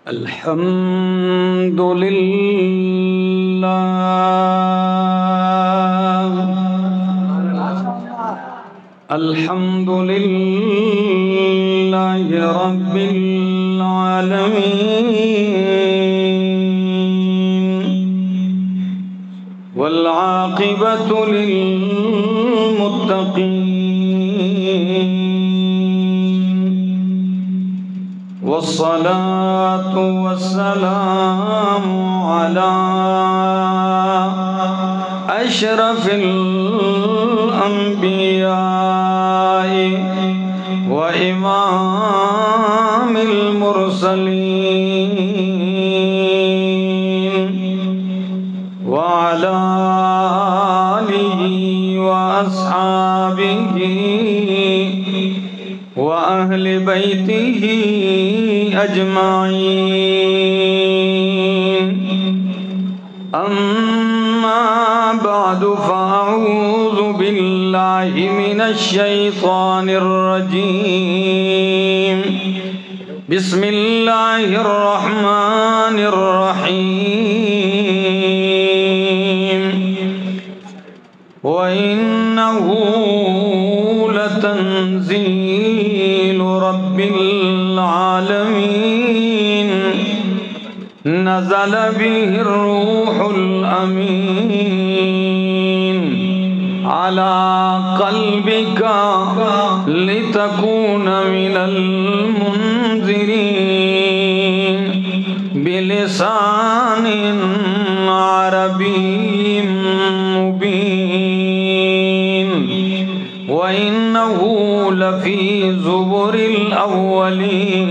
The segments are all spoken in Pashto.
الحمد لله الحمد لله رب العالمين والعاقبة للمتقين والصلاة والسلام على أشرف الأنبياء وإمام المرسلين وعلى آله وأصحابه وأهل بيته أجمعين أما بعد فأعوذ بالله من الشيطان الرجيم بسم الله الرحمن الرحيم وإنه لتنزيل رب العالمين نزل به الروح الأمين على قلبك لتكون من المنذرين بلسان عربي مبين وإنه لفي زبر الأولين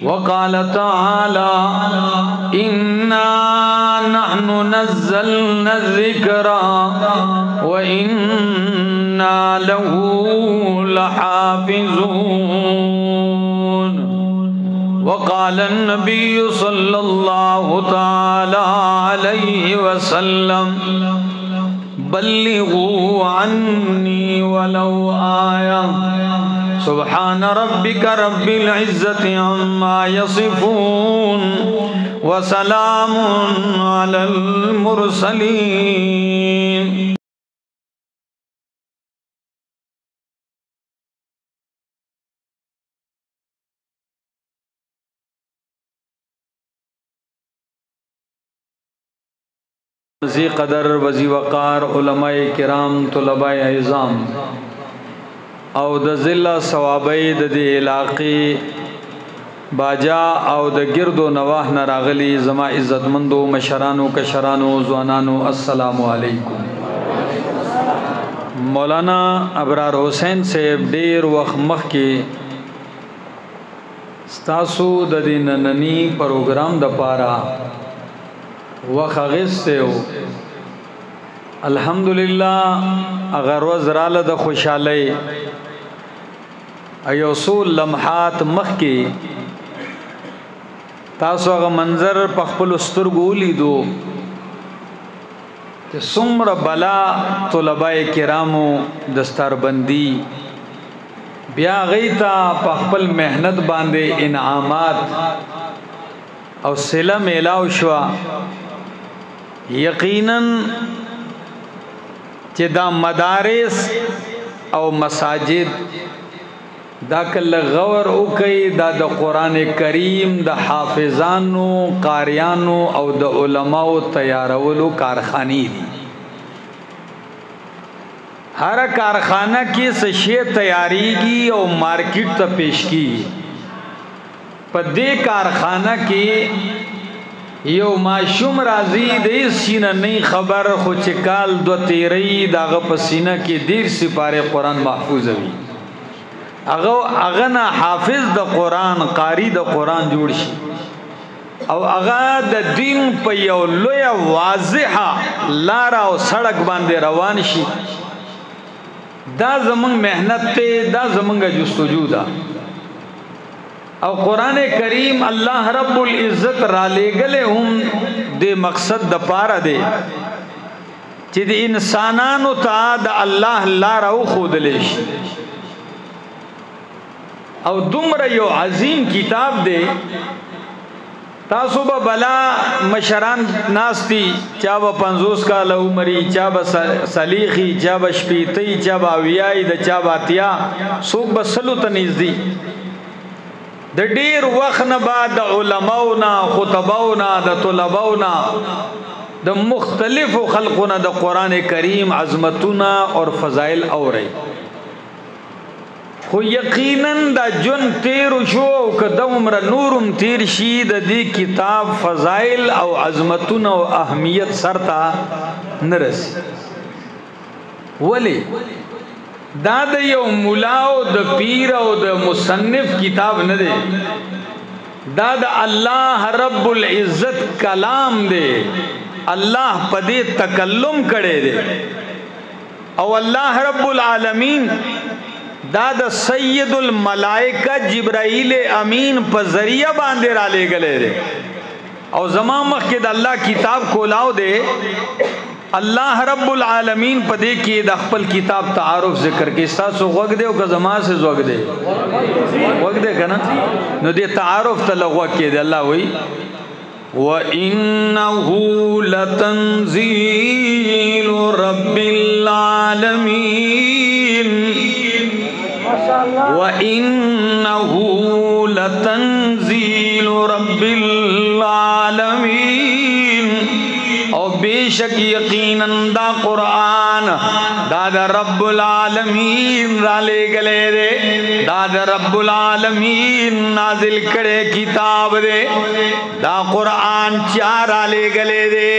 وقال تعالى إنا نحن نزلنا الذكر وإنا له لحافظون وقال النبي صلى الله تعالى عليه وسلم بلغوا عني ولو آية سبحان ربك رب العزة عما يصفون وسلام على المرسلين ذی قدر وزی وقار علماء کرام طلباء اعظام او د ضلع ثوابی د دې علاقې باجا او د ګردو نواح نه راغلي زما عزتمندو مشرانو کشرانو ځوانانو السلام علیکم مولانا ابرار حسین صاحب ډیر وخت مخکې ستاسو د دې نننی پروګرام د پاره وخغستو الحمدللہ اگر وزراله د خوشحالی ایوصول لمحات مخ کی تاسو هغه منظر په خپل سترګو لیدو چې څومره بلا طلباء کرامو دستاربندی بیا غیتا په خپل مهنت باندې انعامات او صله میلاو شو یقینا چې دا مدارس او مساجد دا کله غور او کوي دا د قران کریم د حافظانو قاریانو او د علماو تیارولو کارخانی دي هر کارخانه کې څه شی تیاریږي او مارکیټ ته پیش کیږي په دې کارخانه کې یو ماشوم راضی د سینه نه خبر خو چې کال دو تیری دغه پسینه کې دیر سپاره قران محفوظ وي هغه نه حافظ د قران قاری د قران جوړ شي او هغه د دین په یو لوی واضحه لار او سړک باندې روان شي دا زمونږ مهنت ته دا زمونږ جستجو ده او قران کریم الله رب العزت را لګله هم د مقصد د پاره دی چې د انسانانو ته د الله لار او خودلې شي او دومره یو عظیم کتاب دی تاسو به بلا مشران ناستی چا به 50 کال عمرې چا به صلیخي چا به شپېتې چا به اویای د چا به اتیا څوک به سلو ته نږدې د ډیر وخت نه بعد د علماونا خطباونا د طلباونا د مختلفو خلقونه د قران کریم عظمتونه اور فضائل اوري خو یقینا دا جن تیر شو کده عمر نورم تیر شي د دې کتاب فضائل او عظمتونه او اهمیت سرتا نرس ولی دا د یو مولا او د پیر او د مصنف کتاب نه دی دا د الله رب العزت کلام دی الله پدې تکلم کړي دی او الله رب العالمین دا د سید الملائکه جبرائیل امین په ذریعہ باندې را لېګلې دي او زما مخ کې د الله کتاب کولاو دي الله رب العالمین په دې کې د خپل کتاب تعارف ذکر کې تاسو وګ دې او که زما سے وګ دې وګ دې کنه نو دې تعارف ته لغوه کې دي الله وی وَإِنَّهُ لَتَنزِيلُ رَبِّ الْعَالَمِينَ وَإِنَّهُ لَتَنزِيلُ رَبِّ الْعَالَمِينَ او بیشک یقینا دا قرآن دا دا رب العالمین را لے گلے دے دا دا رب العالمین نازل کرے کتاب دے دا قرآن چار را لے گلے دے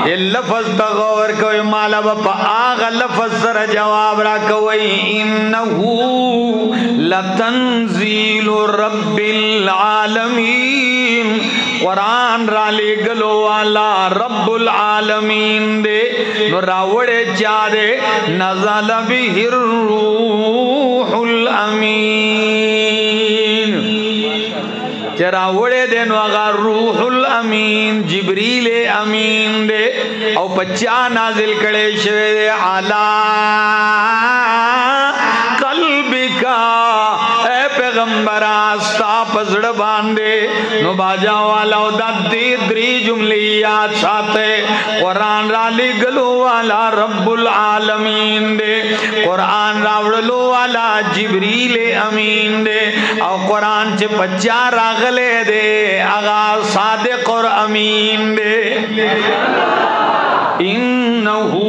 یہ لفظ دا غور کوئی مالا باپا آغا لفظ سر جواب را کوئی انہو لتنزیل رب العالمین قرآن را لے گلو والا رب العالمین دے نو راوڑے چا دے نزل به الروح الامین چراوڑے دے نو اگر روح الامین جبریل امین دے او پچا نازل کڑے شوے دے علا قلبکا اے پیغمبر آستا پزڑ باندے نو باجا والا دا دری جملی یاد ساتے قرآن را لگلو والا رب العالمین دے قرآن راوڑلو والا جبریل امین دے او قرآن چے پچا راغلے دے اغا صادق اور امین دے انہو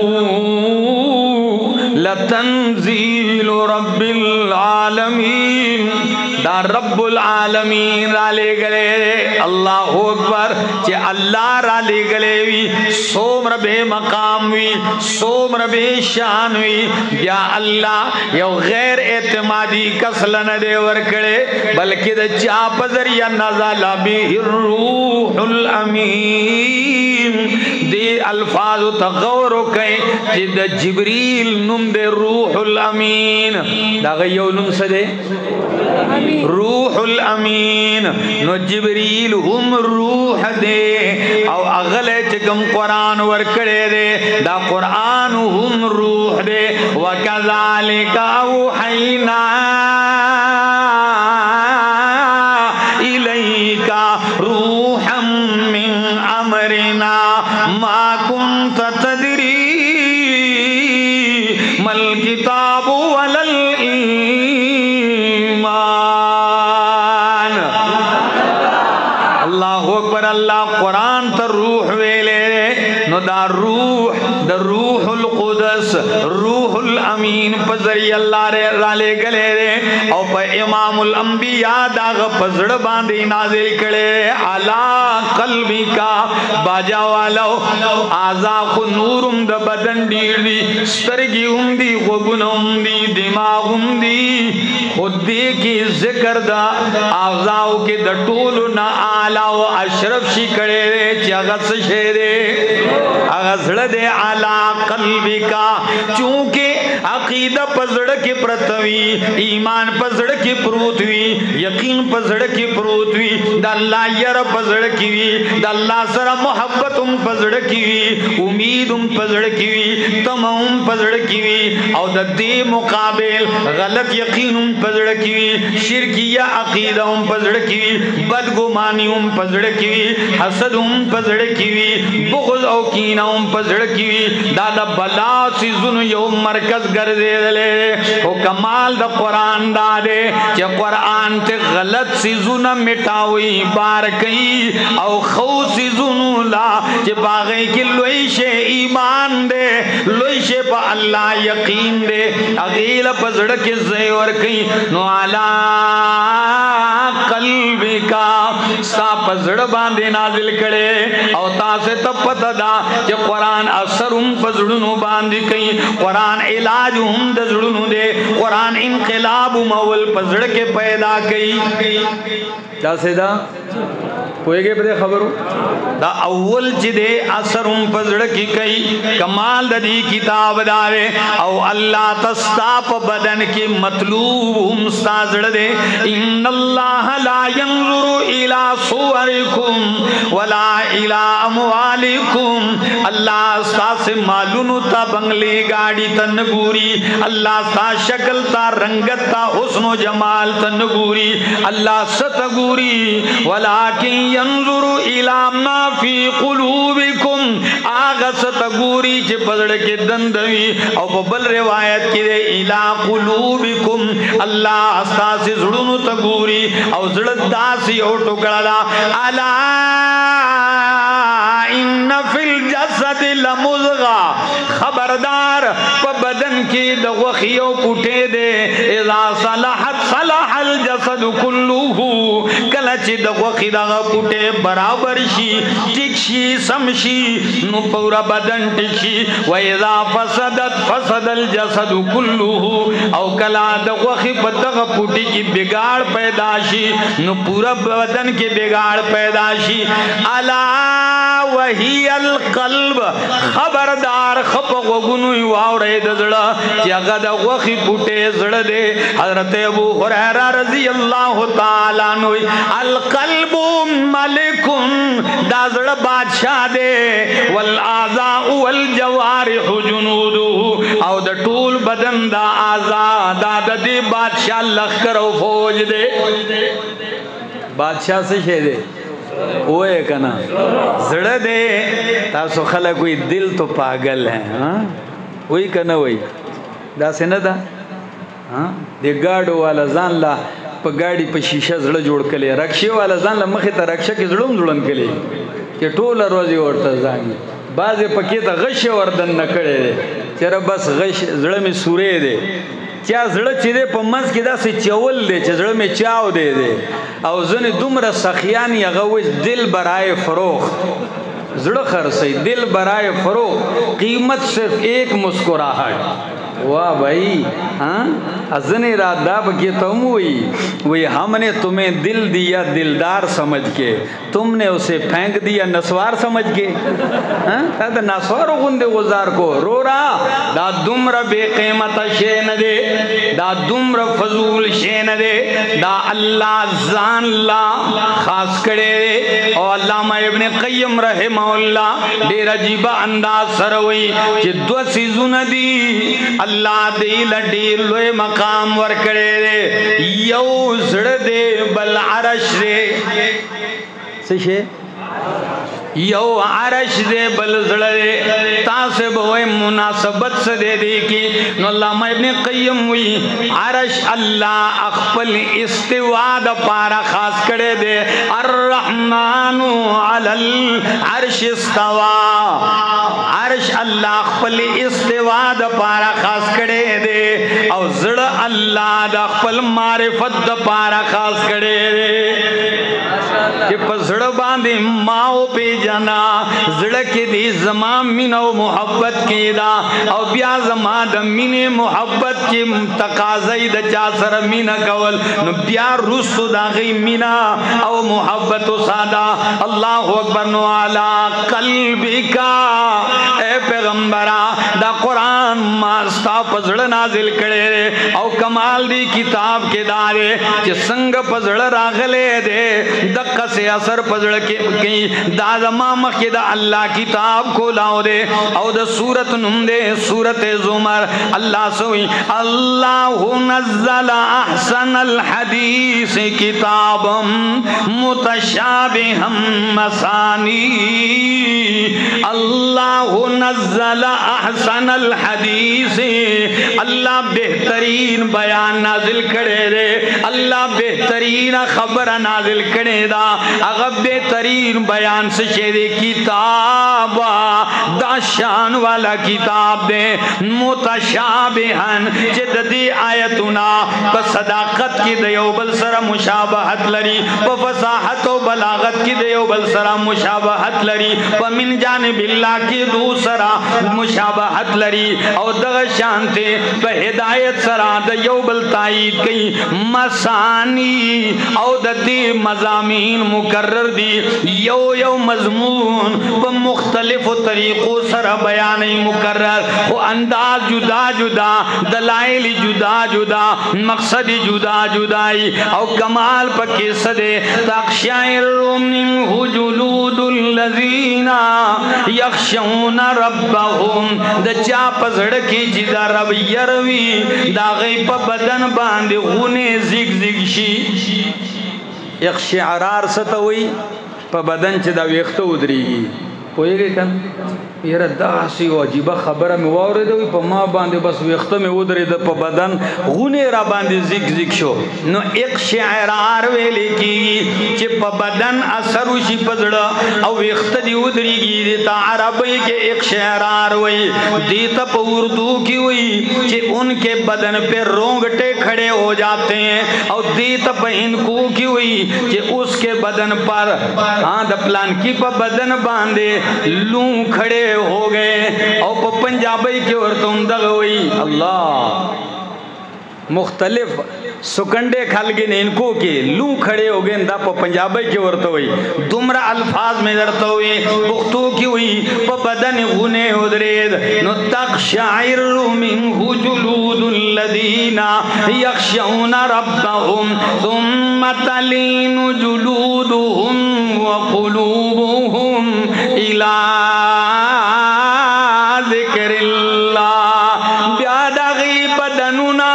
لتنزیل رب العالمین دا رب العالمین را لے گلے اللہ اکبر چے اللہ را لے گلے وی سومر بے مقام وی سومر بے شان وی یا اللہ یو غیر اعتمادی کسلن دے ورکڑے بلکہ دا چاپ ذریعہ نزل به الروح الامین دے الفاظ تغورو کئے چے دا جبریل نم دے روح الامین دا غیو نم سدے روح الامین نو جبریل هم روح دے او اغلے چکم قرآن ورکڑے دے دا قرآن هم روح دے وَكَذَلِكَ أَوْحَيْنَا إِلَيْكَ رُوحًا مِّنْ أَمْرِنَا مَا كُنْتَ تَدْرِي مَا الْكِتَابُ وَلَا الْإِيمَانُ اللہ اکبر اللہ قرآن تر روح ویلے نو دا روح القدس روح الامین پزری اللہ را لے گلے دے او پا امام الانبیاء داغ پزڑ باندی نازل کڑے علا قلبی کا باجا والو آزاق نورم دا بدن دیر دی سترگی ہم دی غبن ہم دی دماغ ہم دی خود دی کی ذکر دا آغزاو کے دا طولو نا آلا و اشرف شی کڑے دے چاگت شے دے اغزڑ دے علا قلبی کا چونکہ عقیدہ پزڑ کی پرتوی ایمان پزڑ کی پروتوی یقین پزڑ کی پروتوی دا اللہ یر پزڑ کی وی دا اللہ سر محبتم پزڑ کی وی امیدم پزڑ کی وی تمام پزڑ کی وی او دا دی مقابل غلط یقینم پزڑ کی وی شرکیہ عقیدہم پزڑ کی وی بدگمانیوں پزڑ کی وی حسدوں پزڑ کی وی بغض او کینہوں پزڑ کی وی دادا بلا سیزن یو مرکز گردے دلے او کمال دا قرآن دادے کہ قرآن تے غلط سیزن مٹاوی بار کئی او خو سیزن لا کہ باغی کی لویش ایمان دے لویش پا اللہ یقین دے اغیل پزڑ کے زیور کئی نو علا قلبی کا سا پزڑ باندے نازل کرے او تا سے تپتا دا کہ قرآن اثرم پزڑنو باندی کئی قرآن علاج ہم دزڑنو دے قرآن انقلاب مول پزڑ کے پیدا کئی کیا سیدھا کوئی گے پتے خبرو دا اول چی دے اثرم پزڑ کی کئی کمال دا دی کتاب دارے او اللہ تستاپ بدن کی مطلوب ہم ستازڑ دے ان اللہ لا ينظر الى صورکم ولا الى اموالکم اللہ ستاس مالونو تا بنگلے گاڑی تنگوری اللہ ستا شکل تا رنگت تا حسن و جمال تنگوری اللہ ستگوری ولیکن ینظر الى ما فی قلوبکم آغا ستگوری چھ پزڑ کے دندوی او بل روایت کی دے الى قلوبکم اللہ استاسی زڑنو تگوری او زڑت داسی او ٹکڑا دا الا ان فی الجسد لمزغا خبردار پا بدن کی دغوخیو پوٹے دے اذا صلحت صلح الجسد کلوہو کلچ دغوخی دغا پوٹے برابر شی ٹک شی سمشی نو پورا بدن ٹک شی وَإِذَا فَسَدَتْ فَسَدَ الْجَسَدُ كُلُّهُ او کلا دغوخی پا دغا پوٹی کی بگاڑ پیدا شی نو پورا بدن کی بگاڑ پیدا شی الا وہی القلب خبردار خپ وگنوی واوڑے دزڑا کہ اگر دغوخی پوٹے زڑ دے حضرت ابو حریرہ رضی اللہ تعالیٰ نوی القلب ملکن دا زڑ بادشاہ دے والآزاء والجوارح جنودو او دا طول بدن دا آزاد دا دی بادشاہ لخکر و فوج دے بادشاہ سے شے دے اوے کنا زڑ دے تاسو خلق کوئی دل تو پاگل ہیں وہی کنا وہی دا سے نہ دا دے گاڑو والا زان لا پا گاڑی پا شیشہ زڑ جوڑ کلے رکشے والا زان لا مخی تا رکشہ کی زڑم زڑن کلے کہ ٹولا روزی ورطا زانی بعض پکی تا غش وردن نکڑے دے چرا بس غش زڑ میں سورے دے چا زڑ چی دے پا منز کی دا سی چول دے چا زڑ میں چاو دے دے او زن دمر سخیانی اغوش دل برائے فروخ زڑ خرسی دل برائے فروخ قیمت صرف ایک مسکراہٹ واہ بھائی ازن ارادہ بکی تم ہوئی ہم نے تمہیں دل دیا دلدار سمجھ کے تم نے اسے پھینک دیا نسوار سمجھ کے نسوار غندے غزار کو رو رہا دا دمر بے قیمت شین دے دا دمر فضول شین دے دا اللہ زان اللہ خاص کرے دے اور علامہ ابن قیم رحمہ اللہ دیر عجیبہ انداز سروئی کہ دو سیزون دی اللہ دیل دیل لوے مقام ورکڑے دے یو زڑ دے بل عرش دے سشے یو عرش دے بل زڑ دے تاسب ہوئے مناسبت سے دے دی کی نو علامہ ابن قیم ہوئی عرش اللہ اخپل استواد پارا خاص کرے دے الرحمن علی العرش استوا عرش اللہ اخپل استواد پارا خاص کرے دے او زڑ اللہ دا اخپل معرفت پارا خاص کرے دے کہ پس زڑ باندے ماؤ پہ جانا زڑ کے دی زمان من و محبت کی دا او بیا زمان دا من محبت کی تقاضی دا چاسر من کول نو بیا رسو دا غی من او محبت سادا اللہ اکبر نو علا قلبی کا اے पैगंबरा दा कुरान मास्ता पजड़ नाजिल करे और कमाल दी किताब के दारे कि संग पजड़ रागले दे दक्का से असर पजड़ के कहीं दादमा मखिदा अल्लाह किताब को लाओ दे और द सूरत नुमदे सूरत जुमर अल्लाह सोई अल्लाह नज़्ज़ला अहसनल हदीस किताबम मुतशाबिहम मसानी अल्लाह नज़्ज़ला अहसनल हदीस अल्लाह बेहतरीन बयान नाजिल करे रे अल्लाह बेहतरीन खबर नाजिल करे दा अगर बेहतरीन बयान से शेरे किताब दा शान वाला किताब दे मुतशाबिहन जिद्दी आयतुना प सदाकत की दयोबल सरा मुशाबहत लरी प फसाहत व बलागत की दयोबल सरा मुशाबहत लरी प मिन जानिबिल्लाह की दूसरा मुशाबहत लरी और दग शांते प हिदायत सरा दयोबल ताईद कई मसानी और ददी मजामीन मुकर्रर दी यो यो मजमून प मुख्तलिफ तरीक़ों सरा बयान मुकर्रर वो अंदाज जुदा जुदा दलाइल जुदा जुदा मकसद जुदा जुदाई और कमाल पके सदे तक़शाइरु मिन्हु जुलूदुल लज़ीना यख़शौना रब्बहुम द चा पजड़ की जिदा रब यरवी दागे प बदन बांध गुने जिग जिग शी यख़शअरार सतवई प बदन च दा वेख्तो उदरीगी कोई कन यार दासी अजीबा खबर में वावरेद प मा बांधे बस वेख्त में उदरेद प बदन गुने रा बांधे जिग जिग शो नो एक शअरार वेले की चे प बदन असर उसी पजड़ और वेख्त दी उदरीगी देता अरबी के एक शअरार वही देता प उर्दू की हुई चे उनके बदन पे रोंगटे खड़े हो जाते हैं और देता प इनको की हुई चे उसके बदन पर हाँ द प्लान की प बदन बांधे लू खड़े हो गए और पंजाबी की औरतों दगोई अल्लाह मुख्तलिफ सुकंडे खालगिन इनको के लू खड़े हो गए दा पंजाबी की औरतों हुई दुमरा अल्फाज में दरता हुई पुख्तू की हुई प बदन गुने उदरेद नो तक़शाइरु मिन्हु जुलूदुल लज़ीना यख़शौना रब्बहुम सुम्मा तलीनु जुलूदुहुम व क़ुलूबुहुम इला ज़िक्रिल्लाह ब्यादागी बदनुना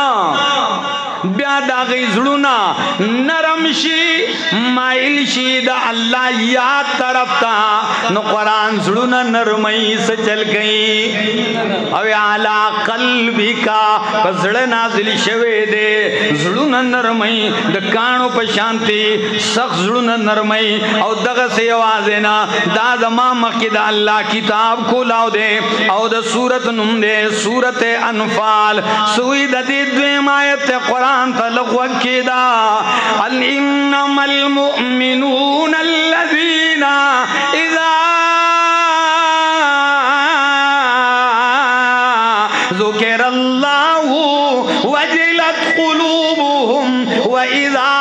ब्यादागी जुड़ना नरम शी माइल शी दा अल्लाह याद तरफ था न कुरान जुड़ना नरमई से चल गई अवे आला कल्बी का पजड़ नाजिल शवे दे जुड़ना नरमई द कानो पर शांति सख्त जुड़ना नरमई और दग से आवाज ना दादमा मकिद अल्लाह किताब को लाओ दे और द सूरत नुम दे सूरत अनफाल सुई ददी द्वेम आयत कुरान तलक वकीदा अल इन्नमल मुमिनून अल्लज़ीना इज़ा ज़ुकिरल्लाहु वजिलत क़ुलूबुहुम व इज़ा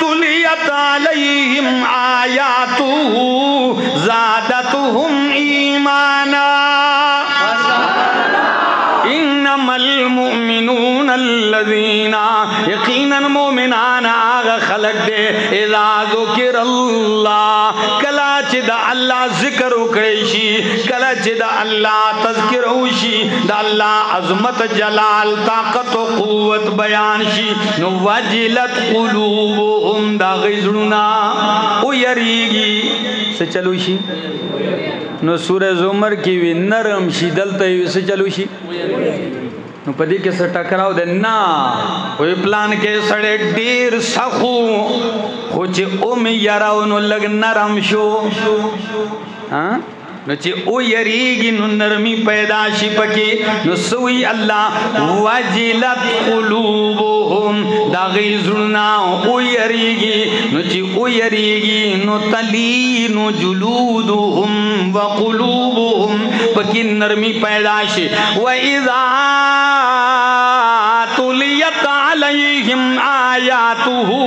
तुलियत अलैहिम आयातुहु ज़ादतुहुम ईमाना इन्नमल मुमिनून अल्लज़ीना यकीनन मोमिनान आगा खलक दे इज़ा ज़ुकिरल्लाह कला चिदा अल्लाह जिक्र उकरेशी कला चिदा अल्लाह तज़किर होशी दा अल्लाह अज़मत जलाल ताकत व क़ुव्वत बयान शी नो वजिलत क़ुलूबुहुम दा गिज़ुना ओ यरीगी से चलूशी नो सूरह ज़ुमर की वी नरम शी दलते से चलूशी नो पदी के से टकराव दे ना कोई प्लान के सड़े डीर सखू कुछ उम यराव नो लग नरम शो हाँ नो चे ओ यरीगी नो नरमी पैदाशी पकी नो सुई अल्लाह वजिलत क़ुलूबुहुम दागी जुड़ना ओ यरीगी नो चे ओ यरीगी नो तलीनु जुलूदुहुम व क़ुलूबुहुम पकी नरमी पैदाशी व इज़ा तुलियत अलैहिम आयातुहु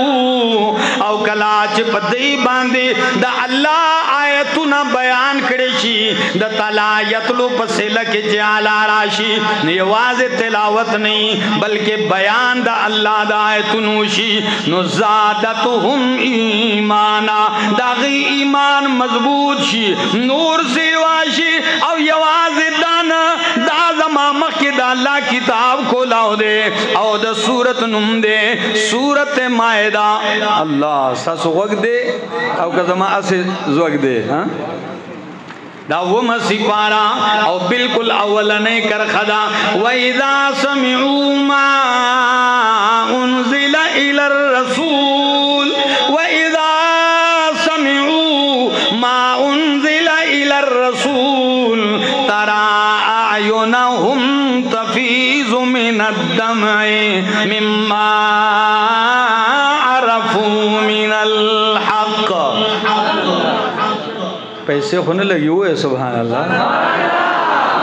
औ कलाच पदई बांधे दा अल्लाह आयतुना बयान करे شي د تعالی یتلو پسله کې جعل راشي نه واضح تلاوت نه بلکې بیان د الله د آیتونو شي نو زادتهم ایمانا داغي ایمان مضبوط شي نور سیوا شي او یوازې دانا دا زما مخکې د الله کتاب کولاو دے او د سورت نوم دے سورت مائدہ الله ساسو وګ دے او کزما اسه زوګ دے ها دا وما سپارا او بالکل اولنې کرخدا و اذا سمعوا ما انزل الى الرسول و اذا سمعوا ما انزل الى الرسول ترى اعينهم تفيض من الدمع مما عرفوا من الحق پیسے ہونے لگی ہوئے سبحان اللہ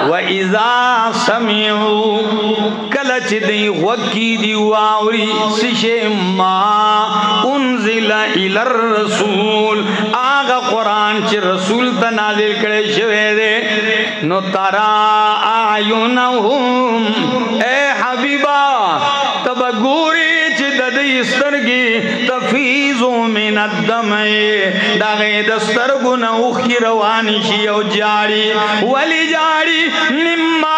وَإِذَا سَمِعُوا کلچ دی وکی دی واوری سشے ما انزل الى الرسول آغا قرآن چی رسول تا نازل کرے شوے دے نو ترا آیونہم اے حبیبہ تب گوری چی ددی استرگی تفیزو من الدمع داغی دسترگو نوخی روانی شی او جاری ولی جاری مما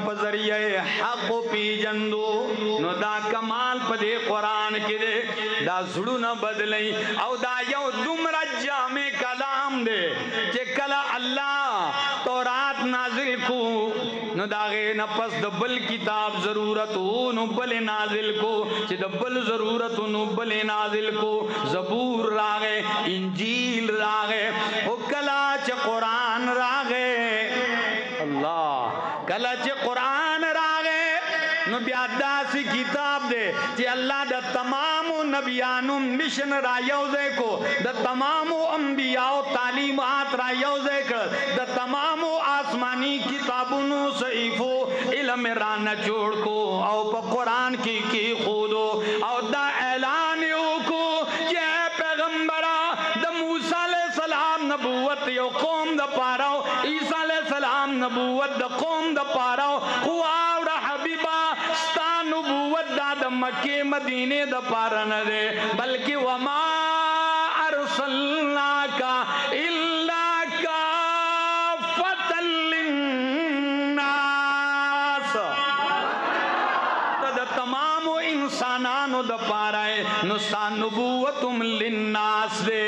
پذریعہ حق پی جندو نو دا کمال پدے قرآن کے دے دا زڑو نہ بدلئی او دا یو دمرا جامع کلام دے کہ کلا اللہ تورات نازل کو نو داغے نپس دبل کتاب ضرورت ہو نو بل نازل کو چی دبل ضرورت ہو نو بل نازل کو زبور راغے انجیل راغے او کلا چی قرآن راغے اللہ کلا چی قرآن راغے نو بیادا سی کتاب دے چی اللہ دا تمام نبیانو مشن را یوزے کو دا تمام انبیاء تعلیمات را یوزے کر دا تمام آسمانی کتابونو صحیفو علم ران جوڑ کو او پا قرآن کی خودو او دا اعلانیو کو یہ پیغمبرہ دا موسیٰ علیہ السلام نبوت یو قوم دا پاراو عیسیٰ علیہ السلام نبوت دا قوم دا پاراو خواہ دا حبیبہ ستا نبوت دا مکہ مدینے دا پارا نہ دے بلکہ وما ارسلناک الا کافۃ للناس دا تمام انسانانو دا پارا ہے نستا نبوتم للناس دے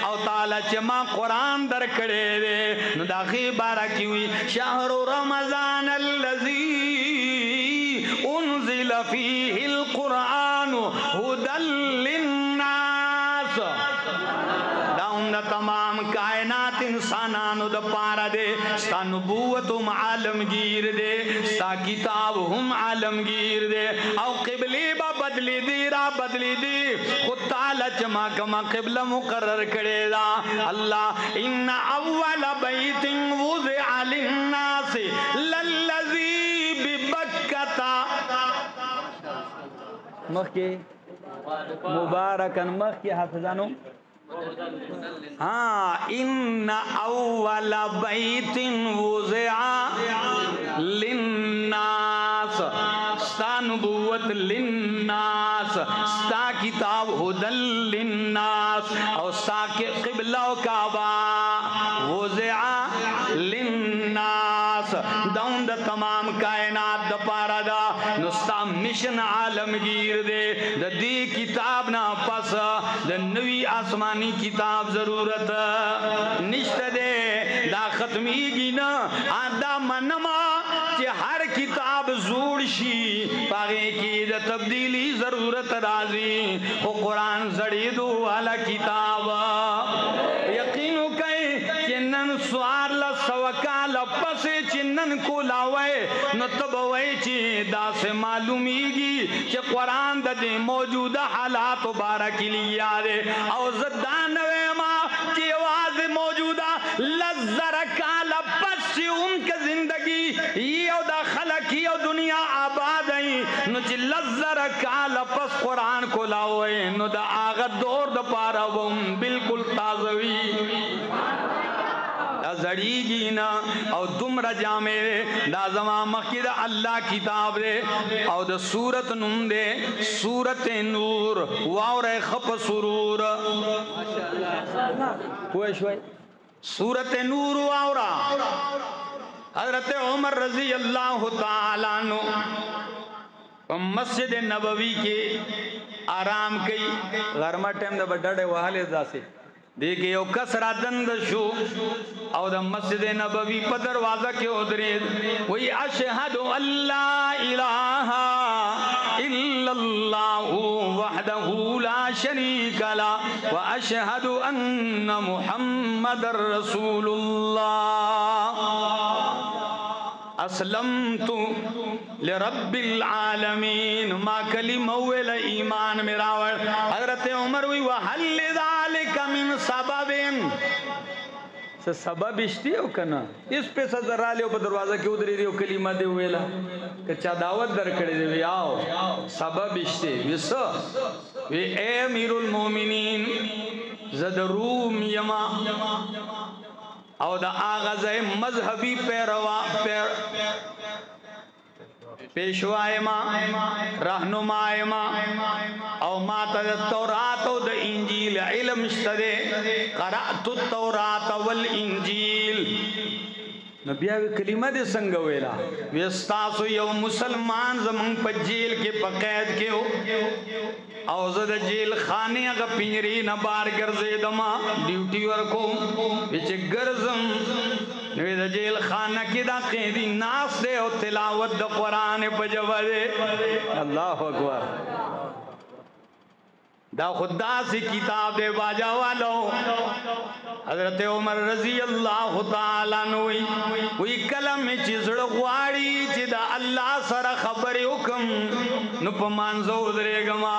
او تعالی چما قرآن در کڑے دے نو دا غیبارہ کیوئی شہر رمضان اللذی انزل فیہ القرآن ہدى للناس داؤں دا تمام کائنات انسانانو دا پارا دے ستا نبوت ہم عالمگیر دے ستا کتاب ہم عالمگیر دے او قبلی با بدلی دی را بدلی دی خود تعالی چما کما قبل مقرر کرے دا اللہ ان اول بیت وضع للناس للذی ببکتا مخی مبارکن مخی حافظانو ہاں ان اول بیت وضع للناس ستا نبوت للناس ستا کتاب ہدى للناس اور ستا قبلہ و کعبہ وضع للناس دون دا تمام کائنات دا پارا دا نستا مشن عالمگیر دے دا دی کتاب نا پس دا نوی آسمانی کتاب ضرورت نشت دے دا ختمی گی نا دا منما چی ہر کتاب زوڑ شی پاگے کی دا تبدیلی ضرورت رازی وہ قرآن زڑی دو والا کتاب یقینو کئی چنن سوار لسوکال پس چنن کو لاوے نتبوئی چی دا سے معلومی گی چی قرآن دا دے موجودہ حالات بارکی لیا دے او زدانوے ماں چی آواز موجودہ لزرکال پس چی ان کے زندگی یو دا خلقی یو دنیا آباد ہیں نو چی لزر کال پس قرآن کو لاوئے نو دا آغا دور دا پارا وم بالکل تازوی دا زڑی گی نا او دم رجامے دا زمان مخی دا اللہ کتاب دے او دا سورت نم دے سورت نور واور خپ سرور سورت نور واورا حضرت عمر رضی اللہ تعالیٰ عنہ مسجد نبوی کے آرام کئی غرمہ ٹیم دا بڑھڑے وحالے دا سے دیکھے یو کس را دند شو او دا مسجد نبوی پا دروازہ کے ادرید وی اشہد اللہ الہ الا اللہ وحدہ لا شریک لا و اشہد ان محمد رسول اللہ اسلمت لرب العالمین ما کلمہ ویل ایمان میراور حضرت عمر وی وحل ذالک من سببین سے سبب اشتی ہو کنا اس پہ سزر لے پا دروازہ کیوں دری دیو کلمہ دے ویلا کچھا دعوت در کڑی دے وی آو سبب اشتی وی اے امیر المومنین زد روم یما او دا آغاز مذہبی پیشوائے ما رہنمائے ما او ماتا دا تورات و دا انجیل علم اشتدے قرأت التورات والانجیل نبیاوی کلمہ دے سنگویلا وی استاسو یو مسلمان زمان پا جیل کے پا قید کے ہو او زد جیل خانے اگا پنجری نبار گرزے دما ڈیوٹی ورکو بیچے گرزم نوی دا جیل خانہ کی دا قیدی ناس دے او تلاوت دا قرآن پا جوہ دے اللہ اکبر دا خدا سی کتاب دے باجا والو حضرت عمر رضی اللہ تعالیٰ نوی وی کلم چیزڑ غواری چی دا اللہ سر خبر حکم نپ مانزو درے گما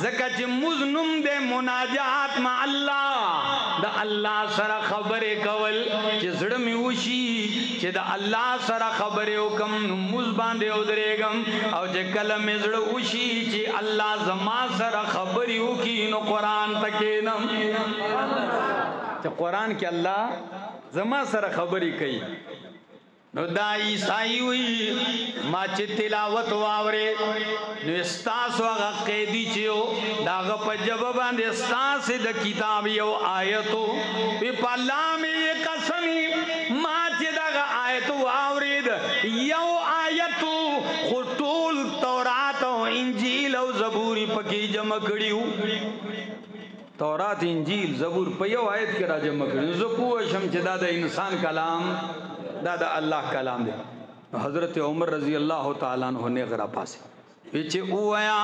زکا چی مزنم دے مناجات ما اللہ دا اللہ سر خبر کول چی زڑ میں وشی چی دا اللہ سر خبر حکم مز باندے ادرے گم او چی کلم زڑ وشی چی اللہ زمان سر خبر کی نو قرآن تکینم قرآن کی اللہ زمان سر خبری کئی نو دا عیسائی ہوئی ما چی تلاوت واورے نو استاس وغا قیدی چیو دا غا جبابان دے استاس دا کتاب یو آیتو پی پا اللہ میں یہ قسمی ما چی دا غا آیتو واورے دا یو آیتو خطول تورات و انجیل و زبوری پکی جمع کریو تورات انجیل زبور پیو آیت کرا جمع کریو زپو شمچ دا انسان کلام دا اللہ کلام دے حضرت عمر رضی اللہ تعالیٰ عنہ نے غرا پاسے پیچھے اویا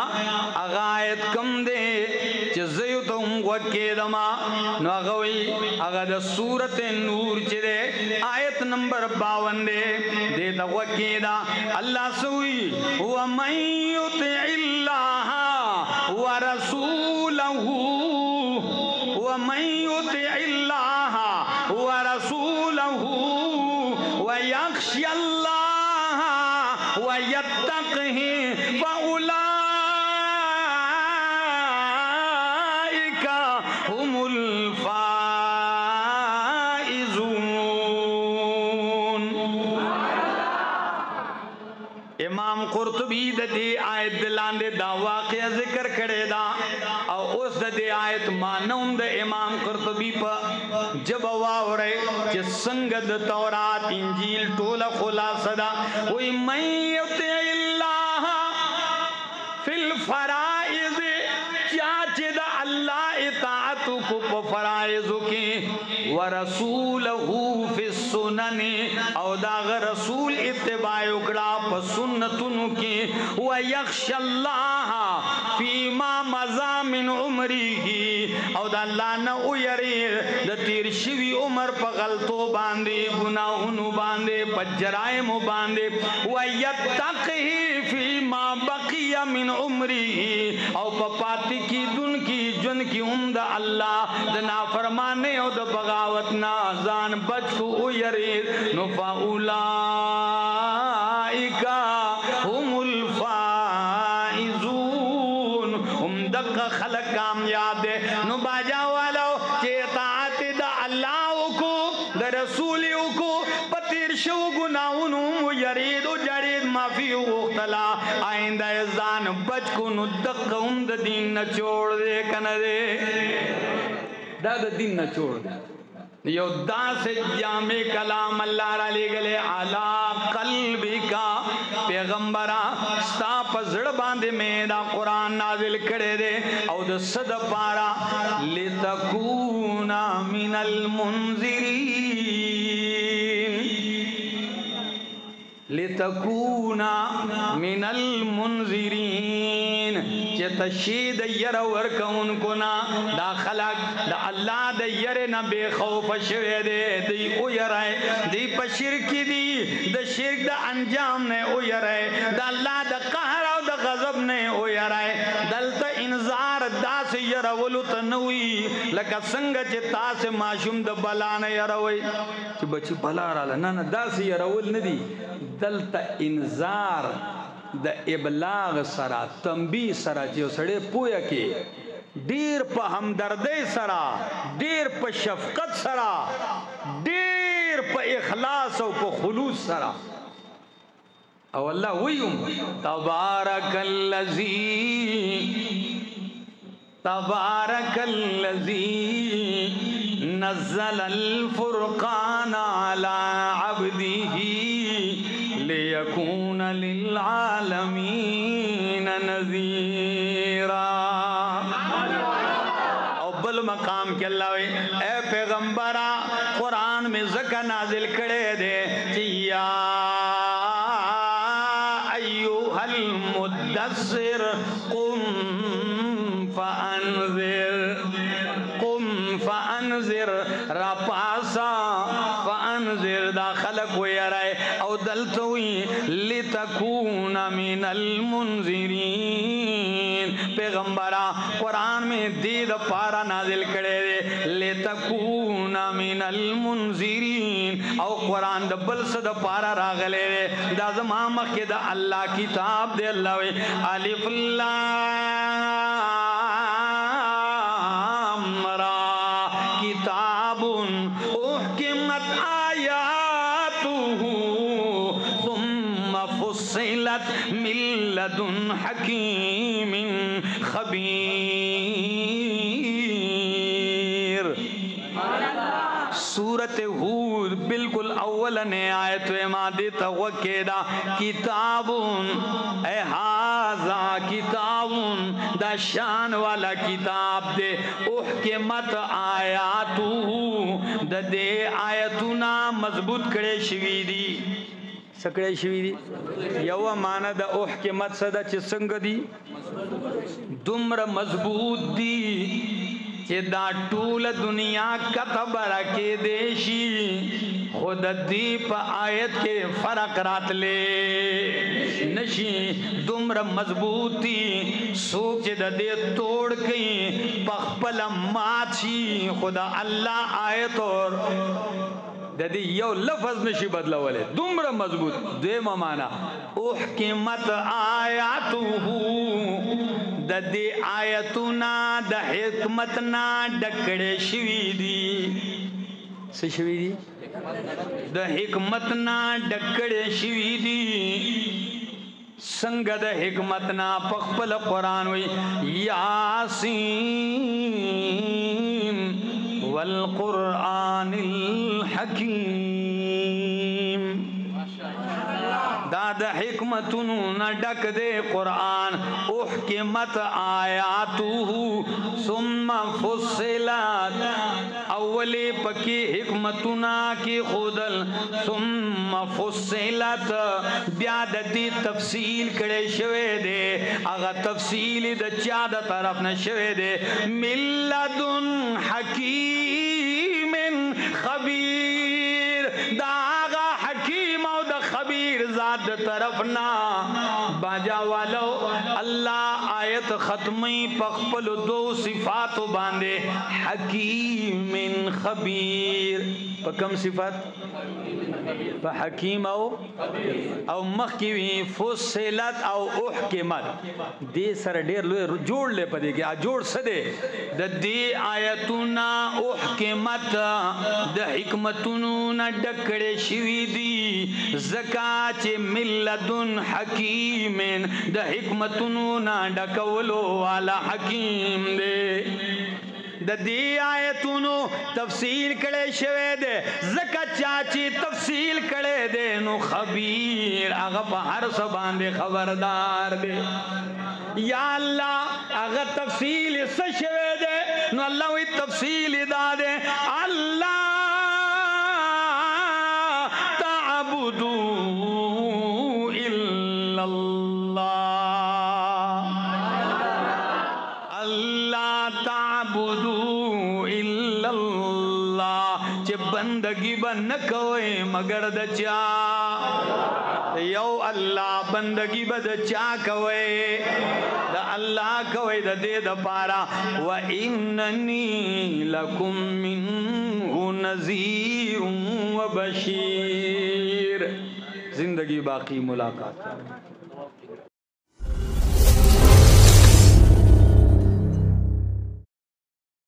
اغایت کم دے چی زیوتا وکی دما نو اغوی اغا دا سورت نور چی دے آیت نمبر 52 دے دیتا وکی دا اللہ سوئی وَمَن يُطِعِ اللَّهَ وَرَسُولَهُ وَمَن يُطِعِ اللَّهَ وَرَسُولَهُ وَيَخْشَ اللَّهَ وَيَتَّقْهِ فَأُولَئِكَ هُمُ الْفَائِزُونَ امام قرطبی دے آیت دلان دے دا واقعہ ذکر کرے دا او اس دے آیت مانوم دے امام قرطبی پا جب واورے چی سنگد تورات انجیل طول خلاص دا وی من یطع اللہ فی الفرائض چاچے دا اللہ اطاعتو کو پا فرائضو کی ورسولہو فی السنن او داغ رسول اتباع اکڑا پا سنتنو کی ویخش اللہ فیما مزا من عمری کی او دا اللہ نو یریر دا تیر شوی عمر پا غلطو باندے گناہنو باندے پا جرائمو باندے ویتقہی فیما بقی من عمری او پا پاتی کی دن کی جن کی عمدہ اللہ دا نافرمانے او دا بغاوت نازان بچ کو یرید نفا اولائکا ہم الفائزون دغه خلق کامیاب دے نو باجا والو چې اطاعت د الله کو د رسول کو پتیر شو گناہونو یرید و جرید معافی وختلا آئندہ ځان بچ کو نو دقم د دین نه چھوڑ دے کنه دے دا د دین نه چھوڑ دے یو دا سے جامع کلام اللہ را لے گلے علا قلبی کا پیغمبرہ ستا پزڑ باندے میں دا قرآن نازل کرے دے او دا صد پارا لتکونا من المنذرین لتکونا من المنذرین چه تشید یر ورکون کنا دا خلق دا اللہ دا یر نبی خوف شوے دے دی او یرائے دی پا شرکی دی دا شرک دا انجام نے او یرائے دا اللہ دا قہر او دا غضب نے او یرائے دلتا انذار دا سے یرولو تنوی لکا سنگ چه تا سے معشوم دا بلا نے یروی چه بچی بلا رالا نا دا سے یرول ندی دلتا انذار د ابلاغ سرا تنبیه سرا چې سړی پویا کې ډیر په همدردی سرا ډیر په شفقت سرا ډیر په اخلاص او په خلوص سرا او الله ویم تبارک الذی نزل الفرقان على عبده ليكون للعالمين نذيرا او بل مقام کے اللہ وی اے پیغمبرہ قرآن میں ذکر نازل کرے دے یا ایوہ المدثر قم فانذر را پاسا فانذر دا خلق ویرائے او دلتوی لتکون من المنذرین پیغمبرہ قرآن میں دید پارا نازل کرے دے لتکون من المنذرین او قرآن دا بلسد پارا راغلے دے دا زمان مخی دا اللہ کتاب دے اللہ وی الف لام را کتاب احکمت آیاتہ ثم فصلت من لدن حکیم خبیر سورت ہود بالکل اول نے آیت مادی توقیدہ کتابون اے ہازا کتابون دا شان والا کتاب دے احکمت آیاتو دا دے آیتونا مضبوط کرے شوی دی سکڑے شوی دی یو معنی دا احکمت صدا چی سنگ دی دمر مضبوط دی چی دا طول دنیا کتب رکے دیشی خود دی پا آیت کے فرق رات لے نشی دمر مضبوطی سوک چی دا دے توڑ کئی پخپل ماچی خدا اللہ آیت اور دی یو لفظ نشی بدلا والے دمر مضبوط دیم مانا احکمت آیاتو دی آیتونا دا حکمتنا ڈکڑے شوی دی سی شوی دی دا حکمتنا ڈکڑے شوی دی سنگ دا حکمتنا پخپل قرآن وی یاسین والقرآن الحکیم داد حکمتنو نڈک دے قرآن احکمت آیاتو ثم فصلات اولی پکی حکمتنا کی خودل ثم فصلات بیادتی تفصیل کڑے شوے دے اگا تفصیل دا چادہ طرف نشوے دے ملدن حکیم خبیر دا آغا حکیم او دا خبیر ذات طرفنا باجا والو اللہ آیت ختمی پخپل دو صفات باندے حکیم خبیر پکم صفات پا حکیم او مخیوی فصلت او احکمت دے سر دیر لوے جوڑ لے پا دے گیا جوڑ سدے دا دی آیتونا احکمت دا حکمتونونا ڈکڑے شوی دی زکاة ملدن حکیمن دا حکمتونونا ڈکولو والا حکیم دے دا دی آیتونو تفصیل کڑے شوے دے زکا چاچی تفصیل کڑے دے نو خبیر آغا پا ہر سبان دے خبردار دے یا اللہ اگر تفصیل سے شوے دے نو اللہ وی تفصیل دا دے اللہ تعبدو الا اللہ اللہ تعبدو الا اللہ چے بندگی بن کوئے مگر دچا یو اللہ بندگی بد چا کوئے دا اللہ کوئے دا دے دا پارا وَإِنَّنِي لَكُم مِّنْهُ نَذِيرٌ وَبَشِيرٌ زندگی باقی ملاقات